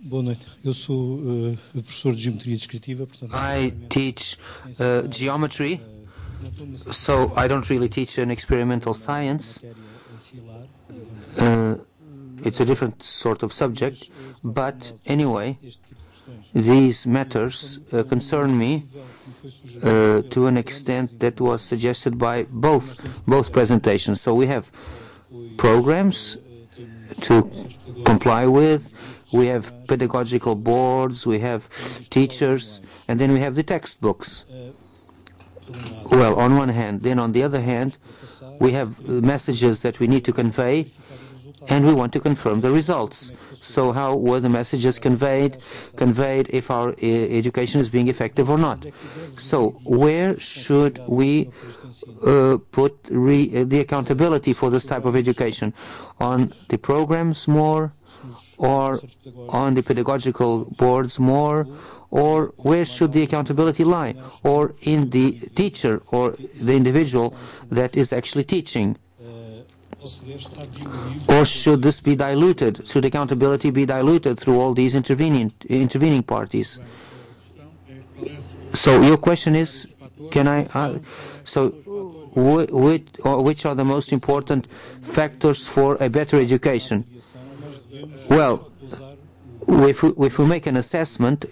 Boa noite. Eu sou professor de geometria descritiva, portanto. I teach geometry, so I don't really teach an experimental science. It's a different sort of subject, but anyway, these matters concern me to an extent that was suggested by both presentations. So we have programs to comply with, we have pedagogical boards, we have teachers, and then we have the textbooks. Well, on one hand. Then on the other hand, we have messages that we need to convey, and we want to confirm the results. So how were the messages conveyed if our education is being effective or not? So where should we put the accountability for this type of education? On the programs more, or on the pedagogical boards more, or where should the accountability lie? Or in the teacher or the individual that is actually teaching? Or should this be diluted? Should accountability be diluted through all these intervening parties? So your question is, which are the most important factors for a better education? Well, if we make an assessment,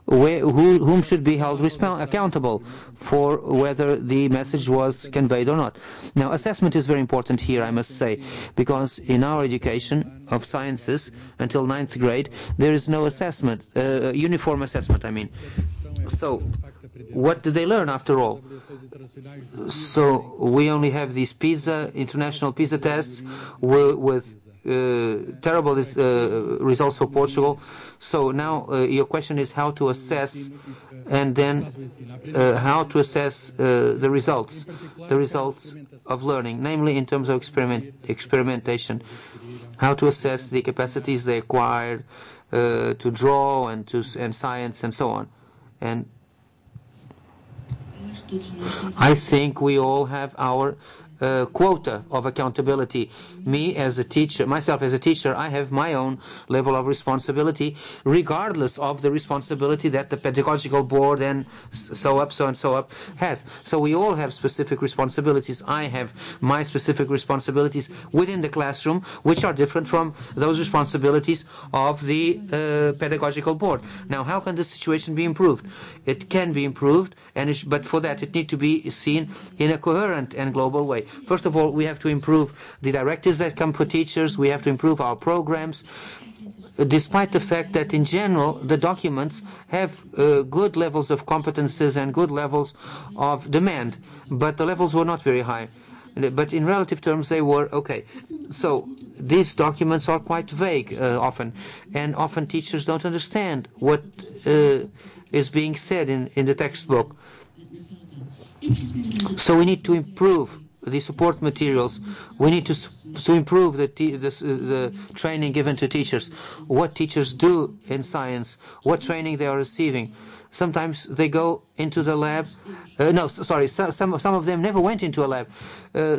whom should be held accountable for whether the message was conveyed or not? Now, assessment is very important here, I must say, because in our education of sciences until 9th grade, there is no assessment, uniform assessment, I mean. So, what do they learn after all? So, we only have these international PISA tests with terrible results for Portugal. So now your question is how to assess, and then how to assess the results of learning, namely in terms of experimentation, how to assess the capacities they acquired to draw and science and so on. And I think we all have our quota of accountability. Me as a teacher, myself as a teacher, I have my own level of responsibility, regardless of the responsibility that the pedagogical board and so up has. So we all have specific responsibilities. I have my specific responsibilities within the classroom, which are different from those responsibilities of the pedagogical board. Now, how can this situation be improved? It can be improved, but for that it needs to be seen in a coherent and global way. First of all, we have to improve the directives that come for teachers. We have to improve our programs, despite the fact that in general the documents have good levels of competences and good levels of demand, but the levels were not very high. But in relative terms they were okay. So these documents are quite vague often, and often teachers don't understand what is being said in the textbook. So we need to improve the support materials. We need to improve the training given to teachers. What teachers do in science, what training they are receiving. Sometimes they go into the lab. Some of them never went into a lab.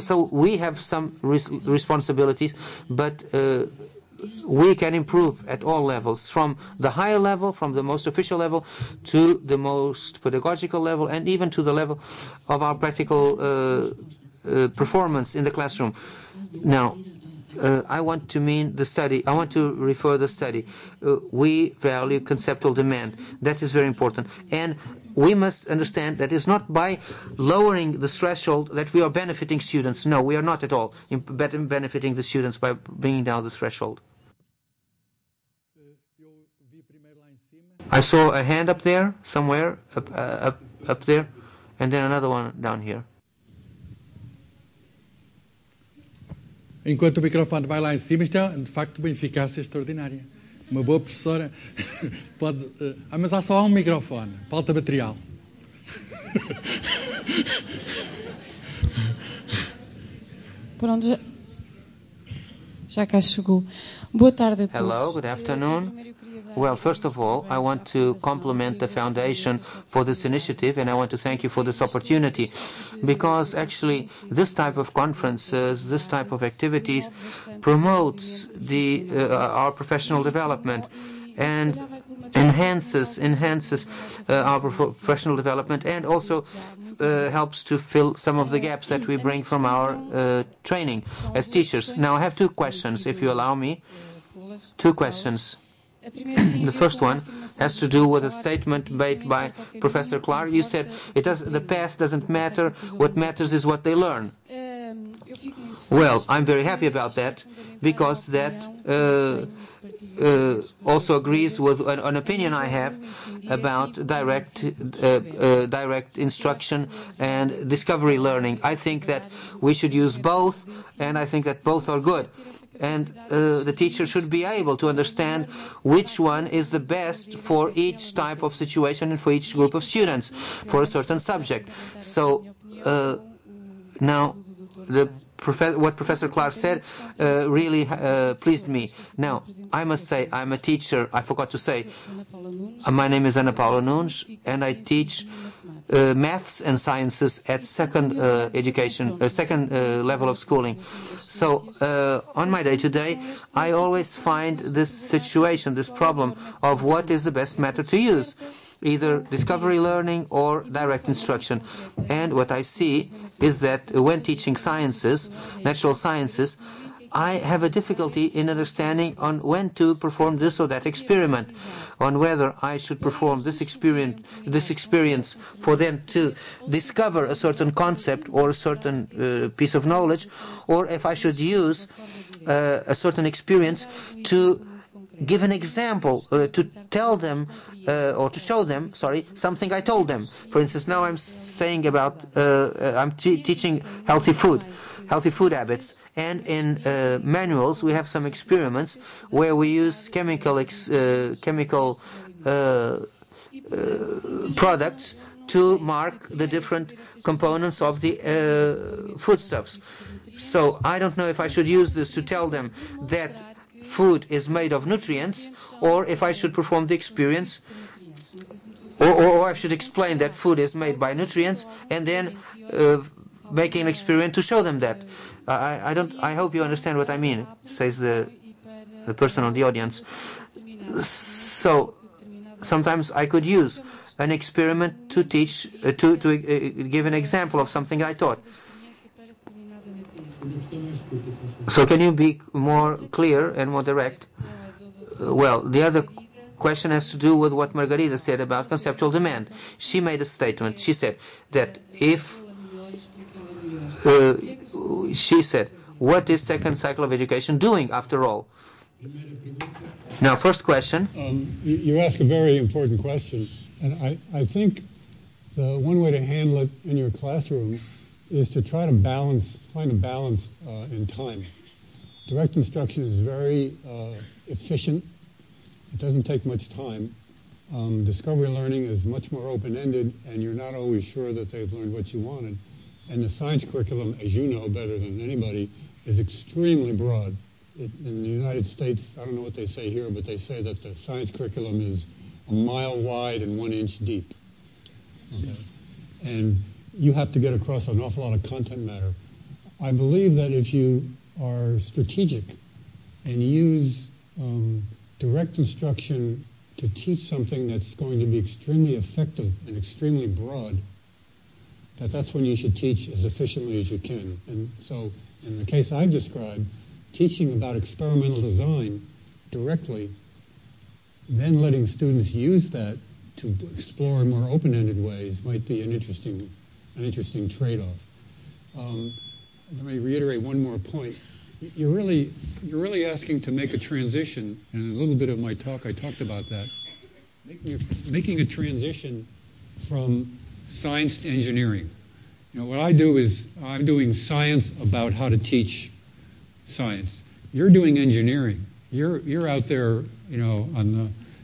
So we have some responsibilities, but we can improve at all levels, from the higher level, from the most official level, to the most pedagogical level, and even to the level of our practical performance in the classroom. Now, I want to mean the study. I want to refer the study. We value conceptual demand. That is very important. And we must understand that it's not by lowering the threshold that we are benefiting students. No, we are not at all benefiting the students by bringing down the threshold. I saw a hand up there, somewhere, up there, and then another one down here. Enquanto o microfone vai lá em cima, isto é, de facto, uma eficácia extraordinária. Uma boa professora pode... mas há só um microfone, falta material. Pronto, Já cá chegou. Boa tarde a todos. Hello, good afternoon. Well, first of all, I want to compliment the Foundation for this initiative, and I want to thank you for this opportunity, because actually this type of conferences, this type of activities promotes our professional development and enhances our professional development, and also helps to fill some of the gaps that we bring from our training as teachers. Now, I have two questions, if you allow me. Two questions. The first one has to do with a statement made by Professor Klahr. You said the past doesn't matter, what matters is what they learn. Well, I'm very happy about that, because that also agrees with an opinion I have about direct instruction and discovery learning. I think that we should use both, and I think that both are good. And the teacher should be able to understand which one is the best for each type of situation and for each group of students for a certain subject. So now what Professor Klahr said really pleased me. Now, I must say, I'm a teacher. I forgot to say, my name is Ana Paula Nunes, and I teach maths and sciences at second level of schooling. So on my day-to-day, I always find this situation, this problem of what is the best method to use, either discovery learning or direct instruction. And what I see is that when teaching sciences, natural sciences, I have a difficulty in understanding on when to perform this or that experiment, on whether I should perform this experience for them to discover a certain concept or a certain piece of knowledge, or if I should use a certain experience to give an example, to tell them or to show them, something I told them. For instance, now I'm saying about, I'm teaching healthy food habits. And in manuals, we have some experiments where we use chemical products to mark the different components of the foodstuffs. So I don't know if I should use this to tell them that food is made of nutrients, or if I should perform the experience, or I should explain that food is made by nutrients, and then making an experiment to show them that. I hope you understand what I mean, says the person on the audience. So sometimes I could use an experiment to teach, to give an example of something I taught. So can you be more clear and more direct? Well, the other question has to do with what Margarida said about conceptual demand. She made a statement. She said that if she said, what is second cycle of education doing after all? Now, first question. You ask a very important question, and I think the one way to handle it in your classroom is to try to find a balance in time. Direct instruction is very efficient. It doesn't take much time. Discovery learning is much more open-ended, and you're not always sure that they've learned what you wanted. And the science curriculum, as you know better than anybody, is extremely broad. In the United States, I don't know what they say here, but they say that the science curriculum is a mile wide and 1 inch deep. Okay? And you have to get across an awful lot of content matter. I believe that if you are strategic and use direct instruction to teach something that's going to be extremely effective and extremely broad, that's when you should teach as efficiently as you can. And so in the case I've described, teaching about experimental design directly, then letting students use that to explore in more open-ended ways might be an interesting trade-off. Let me reiterate one more point. You're really asking to make a transition, and a little bit of my talk I talked about that, making a transition from science to engineering. You know, what I do is I'm doing science about how to teach science. You're doing engineering. You're out there, you know,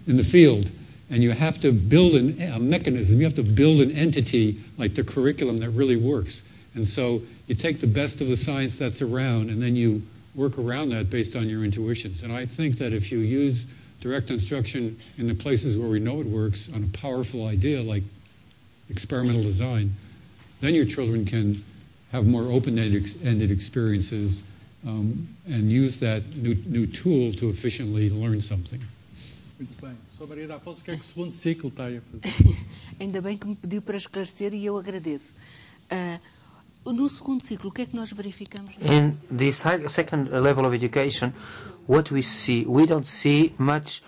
in the field, and you have to build a mechanism. You have to build an entity like the curriculum that really works. And so you take the best of the science that's around, and then you work around that based on your intuitions. And I think that if you use direct instruction in the places where we know it works on a powerful idea like experimental design, then your children can have more open-ended experiences and use that new tool to efficiently learn something. Muito bem. Sou Margarida Afonso, o que é que o segundo ciclo está aí a fazer? Ainda bem que me pediu para esclarecer e eu agradeço. No segundo ciclo, o que é que nós verificamos? In the second level of education, what we see, we don't see much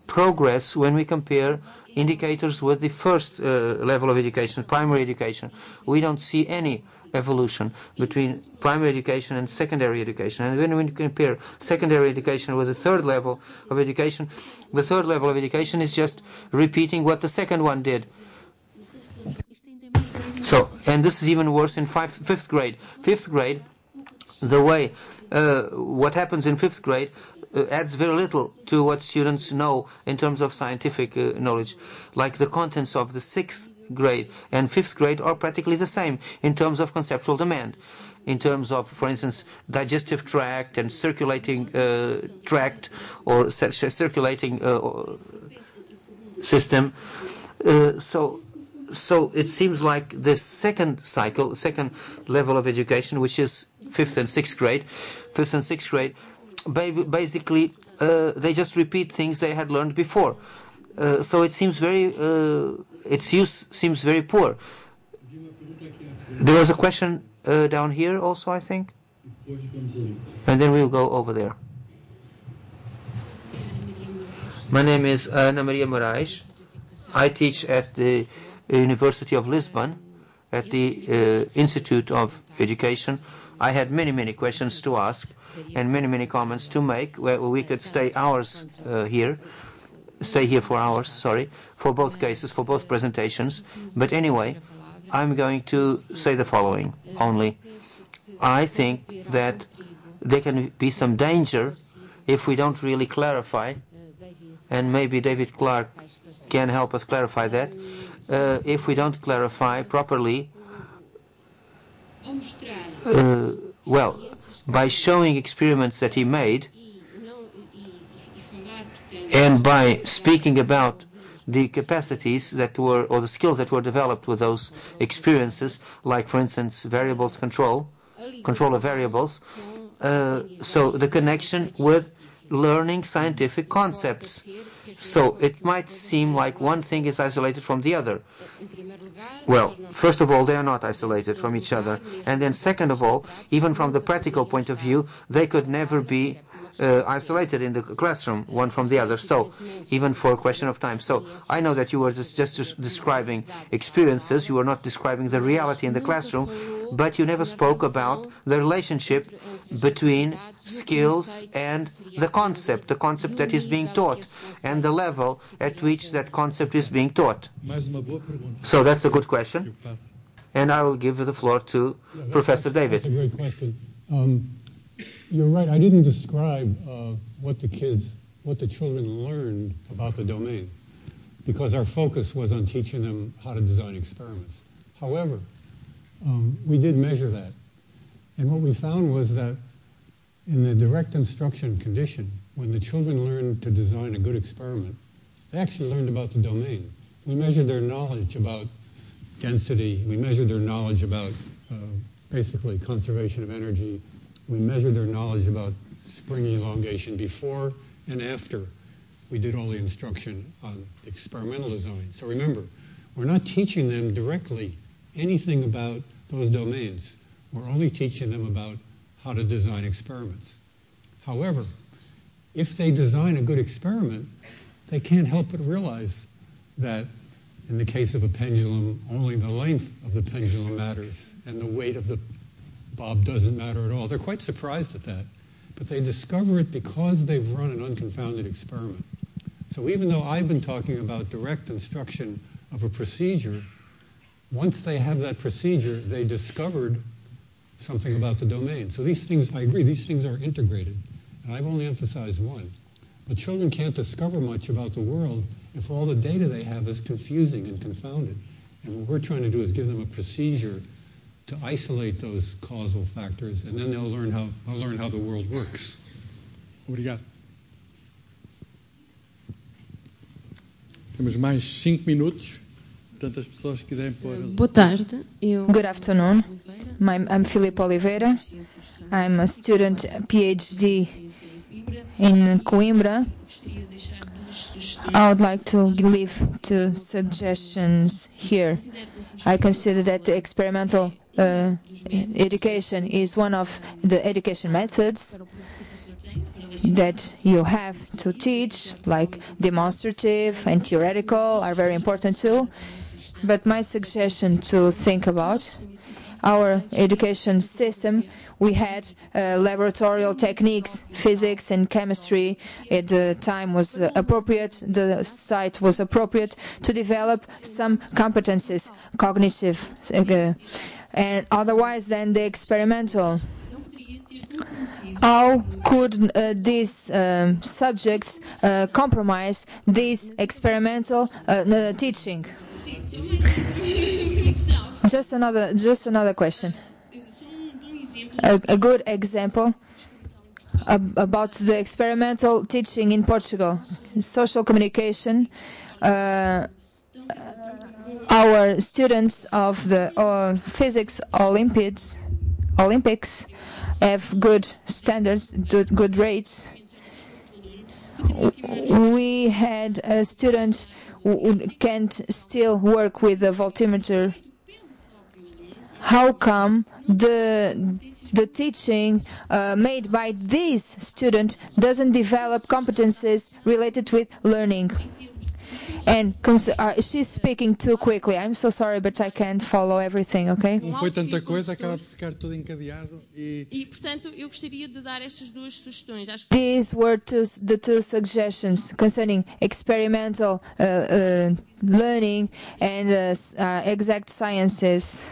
progress when we compare indicators with the first level of education, primary education. We don't see any evolution between primary education and secondary education. And when we compare secondary education with the third level of education, the third level of education is just repeating what the second one did. So, and this is even worse in fifth grade. Fifth grade, the way, what happens in fifth grade adds very little to what students know in terms of scientific knowledge. Like the contents of the sixth grade and fifth grade are practically the same in terms of conceptual demand. In terms of, for instance, digestive tract and circulating tract or circulating system. So it seems like this second cycle, second level of education, which is fifth and sixth grade, basically they just repeat things they had learned before. So it seems very, its use seems very poor. There was a question down here also, I think, and then we'll go over there. My name is Ana Maria Moraes. I teach at the University of Lisbon, at the Institute of Education. I had many questions to ask and many comments to make. Where we could stay here for hours, sorry, for both cases, for both presentations. But anyway, I'm going to say the following only. I think that there can be some danger if we don't really clarify, and maybe David Klahr can help us clarify that. If we don't clarify properly, well, by showing experiments that he made and by speaking about the capacities that were, or the skills that were developed with those experiences, like, for instance, variables control of variables, so the connection with learning scientific concepts. So it might seem like one thing is isolated from the other. Well, first of all, they are not isolated from each other. And then second of all, even from the practical point of view, they could never be isolated in the classroom, one from the other. So, even for a question of time. So, I know that you were just describing experiences, you were not describing the reality in the classroom, but you never spoke about the relationship between skills and the concept that is being taught, and the level at which that concept is being taught. So, that's a good question. And I will give the floor to Professor David. That's a great question. You're right, I didn't describe what the children learned about the domain, because our focus was on teaching them how to design experiments. However, we did measure that. And what we found was that in the direct instruction condition, when the children learned to design a good experiment, they actually learned about the domain. We measured their knowledge about density. We measured their knowledge about basically conservation of energy. We measured their knowledge about spring elongation before and after we did all the instruction on experimental design. So remember, we're not teaching them directly anything about those domains. We're only teaching them about how to design experiments. However, if they design a good experiment, they can't help but realize that in the case of a pendulum, only the length of the pendulum matters and the weight of the bob doesn't matter at all. They're quite surprised at that, but they discover it because they've run an unconfounded experiment. So even though I've been talking about direct instruction of a procedure, once they have that procedure, they discovered something about the domain. So these things, I agree, these things are integrated, and I've only emphasized one. But children can't discover much about the world if all the data they have is confusing and confounded. And what we're trying to do is give them a procedure to isolate those causal factors, and then they'll learn how the world works. Obrigado. Temos mais 5 minutos. Portanto, as pessoas que quiserem pôr... Boa tarde. Good afternoon. I'm Filipe Oliveira. I'm a student PhD in Coimbra. I would like to leave 2 suggestions here. I consider that the experimental education is one of the education methods that you have to teach, like demonstrative and theoretical are very important too. But my suggestion to think about our education system, we had laboratorial techniques, physics and chemistry. At the time was appropriate, the site was appropriate to develop some competencies, cognitive, and otherwise than the experimental. How could these subjects compromise this experimental teaching? Just another question. A good example about the experimental teaching in Portugal. Social communication. Our students of the physics Olympics have good standards, good rates. We had a student who can't still work with the voltimeter. How come the teaching made by this student doesn't develop competencies related with learning? And she's speaking too quickly. I'm so sorry, but I can't follow everything, okay? Não foi tanta coisa, acaba por ficar tudo encadeado E, portanto, eu gostaria de dar estas 2 sugestões. Acho que... These were the 2 suggestions concerning experimental learning and exact sciences.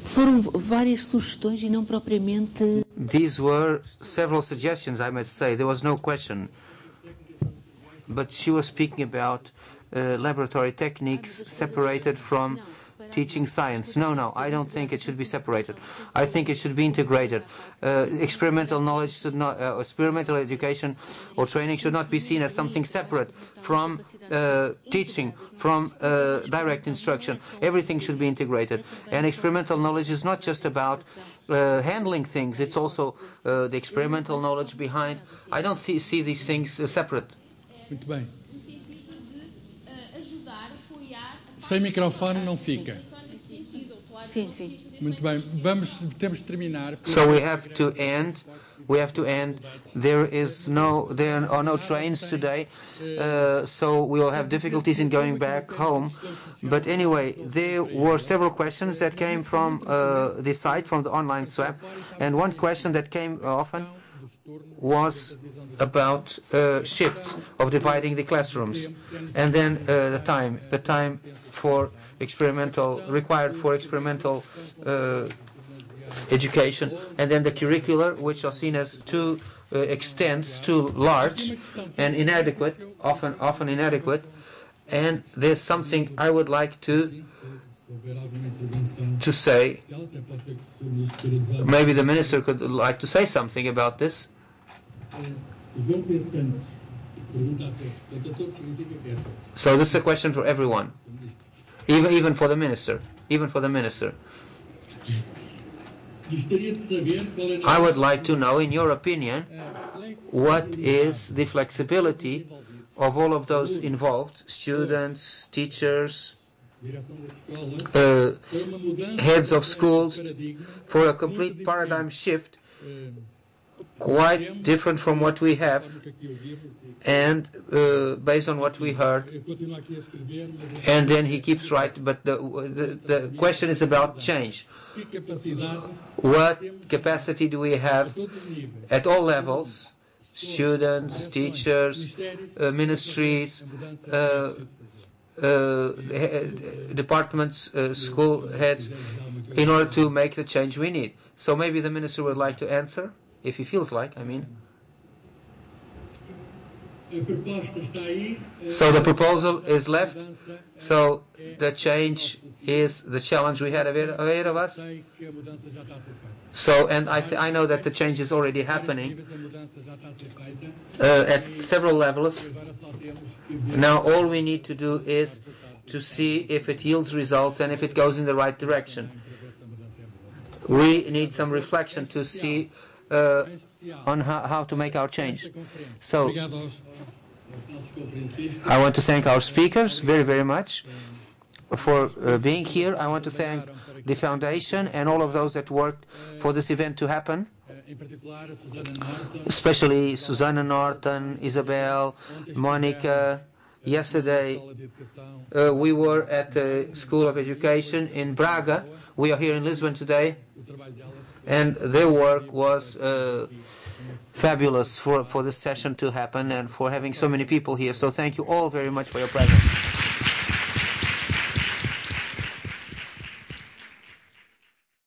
Foram várias sugestões e não propriamente... These were several suggestions, I must say. There was no question. But she was speaking about laboratory techniques separated from teaching science. No, I don't think it should be separated. I think it should be integrated. Experimental knowledge should not, experimental education or training should not be seen as something separate from teaching, from direct instruction. Everything should be integrated. And experimental knowledge is not just about handling things. It's also the experimental knowledge behind. I don't see these things separate. Muito bem. Sem microfone não fica. Sim, sim. Muito bem. Temos de terminar. So we have to end. There are no trains today, so we will have difficulties in going back home. But anyway, there were several questions that came from the site, from the online swap, and one question that came often was about shifts of dividing the classrooms, and then the time for experimental, required for experimental education, and then the curricular, which are seen as too extensive, too large, and inadequate, often inadequate. And there's something I would like to say. Maybe the minister could like to say something about this. So this is a question for everyone, even for the minister. I would like to know, in your opinion, what is the flexibility of all of those involved, students, teachers, heads of schools, for a complete paradigm shift, quite different from what we have, and based on what we heard. And then he keeps writing, but the question is about change. What capacity do we have at all levels, students, teachers, ministries, departments, school heads, in order to make the change we need? So maybe the minister would like to answer, if he feels like, I mean. So the proposal is left. So the change is the challenge we had ahead of us. So, and I know that the change is already happening at several levels. Now all we need to do is to see if it yields results and if it goes in the right direction. We need some reflection to see on how to make our change. So I want to thank our speakers very, very much for being here. I want to thank the Foundation and all of those that worked for this event to happen, especially Susanna Norton, Isabel, Monica. Yesterday we were at the School of Education in Braga. We are here in Lisbon today, and their work was fabulous for this session to happen and for having so many people here. So thank you all very much for your presence.